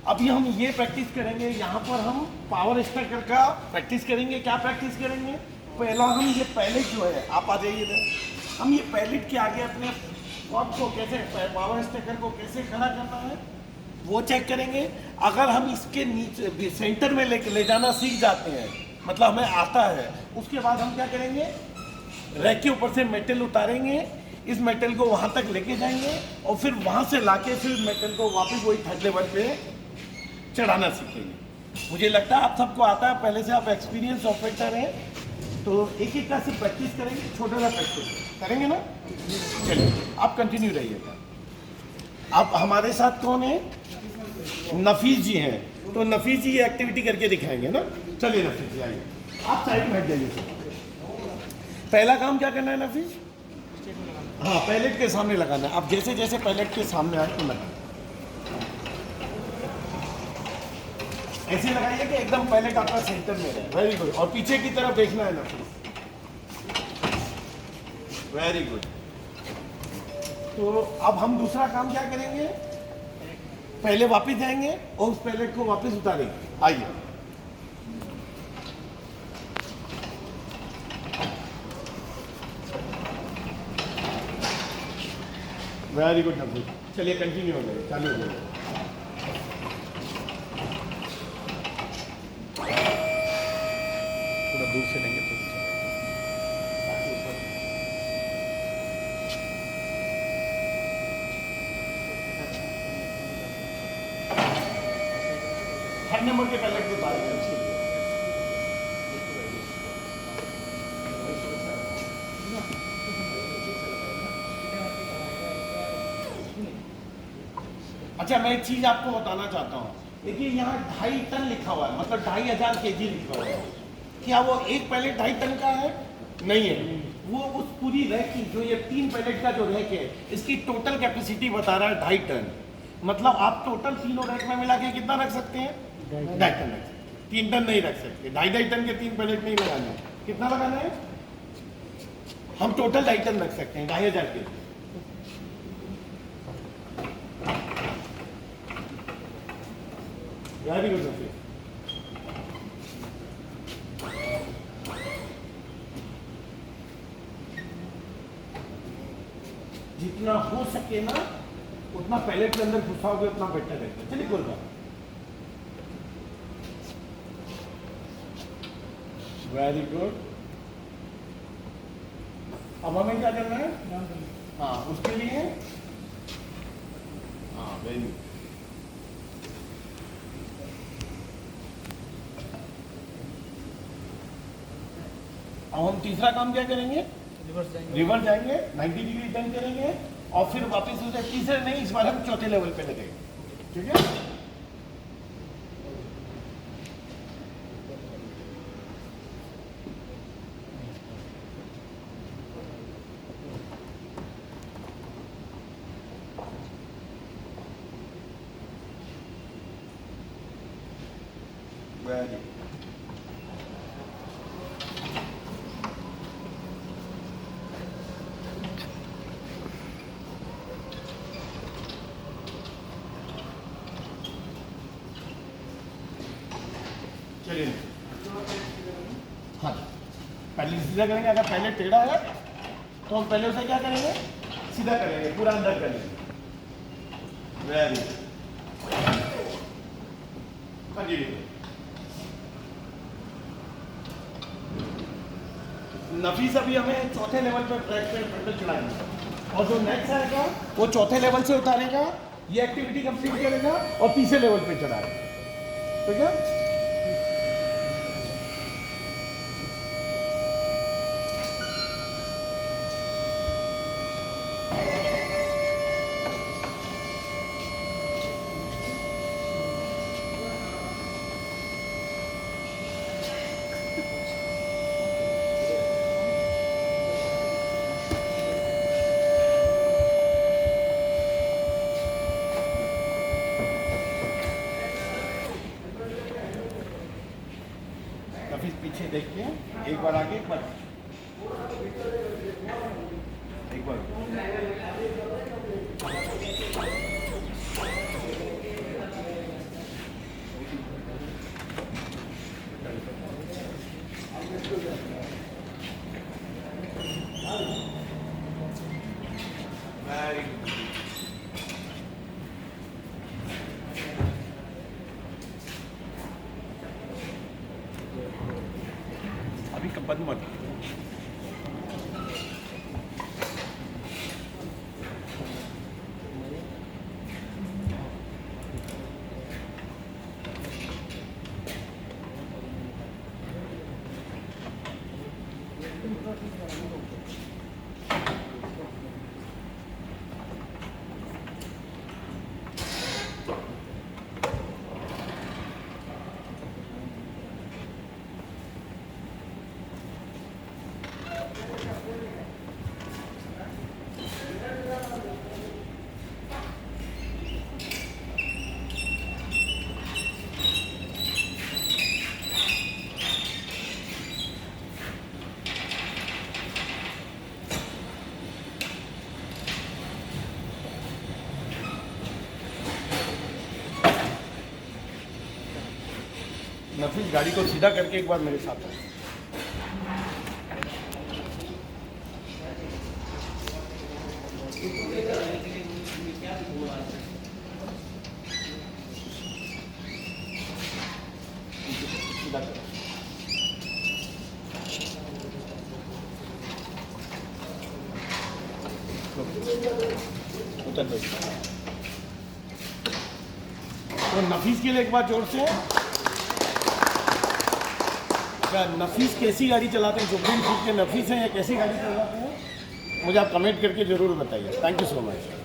अभी हम ये प्रैक्टिस करेंगे, यहाँ पर हम पावर स्ट्रक्चर का प्रैक्टिस करेंगे। क्या प्रैक्टिस करेंगे? पहला हम ये पैलेट जो है, आप आ जाइए इधर, हम ये पैलेट के आगे अपने पॉट को कैसे, पावर स्ट्रक्चर को कैसे खड़ा करना है वो चेक करेंगे। अगर हम इसके नीचे सेंटर में ले जाना सीख जाते हैं, मतलब हमें आता है, उसके बाद हम क्या करेंगे, रैक के ऊपर से मेटल उतारेंगे, इस मेटल को वहाँ तक लेके जाएंगे और फिर वहाँ से लाके फिर मेटल को वापस वही थर्ड लेवल पे चढ़ाना सीखेंगे। मुझे लगता है आप सबको आता है, पहले से आप एक्सपीरियंस ऑपरेटर हैं, तो एक एक का से प्रैक्टिस करेंगे, छोटा सा प्रैक्टिस करेंगे ना। चलिए आप कंटिन्यू रहिएगा। आप हमारे साथ कौन है? नफीस जी हैं, तो नफीस जी ये एक्टिविटी करके दिखाएंगे ना। चलिए नफीस जी आइए, आप साइड में हट जाइए। पहला काम क्या करना है नफीस? हाँ, पैलेट के सामने लगाना है। आप जैसे जैसे पैलेट के सामने आए तो लगाना, ऐसे लगाइए कि एकदम पैलेट आपका सेंटर में रहे। Very good. और पीछे की तरफ देखना है नफीस। Very good. तो अब हम दूसरा काम क्या करेंगे, पहले वापस जाएंगे और उस पैलेट को वापस उतारेंगे। आइए, वेरी गुड नफीस। चलिए कंटिन्यू हो गए, चालू हो गए। थोड़ा दूर से लेंगे तो हर नंबर के पैलेट को उतारेंगे। अच्छा, मैं एक चीज आपको बताना चाहता हूँ। देखिए यहाँ 2.5 टन लिखा हुआ है, मतलब 2500 kg लिखा हुआ है। क्या वो एक पैलेट 2.5 टन का है? नहीं है। वो उस पूरी रैक की, जो ये 3 पैलेट का जो रैक है, इसकी टोटल कैपेसिटी बता रहा है 2.5 टन। मतलब आप टोटल तीनों रैक में मिला के कितना रख सकते हैं? 2.5 टन रख सकते हैं। 3 टन नहीं रख सकते। 2.5 टन के 3 पैलेट नहीं लगाने हैं। कितना लगाना है? हम टोटल 2.5 टन रख सकते हैं, 2500 के। वेरी गुड नफीस। जितना हो सके ना उतना पैलेट के अंदर घुसाओगे उतना बेटर रहता है। चलिए बोल रहा। Very good. अब हमें क्या करना है? हाँ, उसके लिए हाँ, वेरी गुड। अब हम तीसरा काम क्या करेंगे? रिवर्स जाएंगे, 90 डिग्री टर्न करेंगे और फिर वापस उसे, तीसरे नहीं, इस बार हम चौथे लेवल पे लगेंगे। ठीक है? Very good. चलिए हाँ, पहले सीधा करेंगे। अगर पहले टेढ़ा है तो हम पहले उसे क्या करेंगे? सीधा करेंगे, पूरा अंदर करेंगे। वेरी नफीस अभी हमें चौथे लेवल पे ट्रैक पे पेट्रोल चढ़ाएंगे और जो नेक्स्ट आएगा वो चौथे लेवल से उतारेगा, ये एक्टिविटी कंप्लीट करेगा और तीसरे लेवल पे चढ़ाएगा। ठीक है? पीछे देखिए, एक बार आगे, एक बार बंद मत। नफीस गाड़ी को सीधा करके एक बार मेरे साथ आओ। सीधा करो। उतर दो। तो नफीस के लिए एक बार जोर से। क्या नफीस कैसी गाड़ी चलाते हैं? सुप्रीम कोर्ट के नफीस हैं या कैसी गाड़ी चलाते हैं? मुझे आप कमेंट करके ज़रूर बताइए। Thank you so much.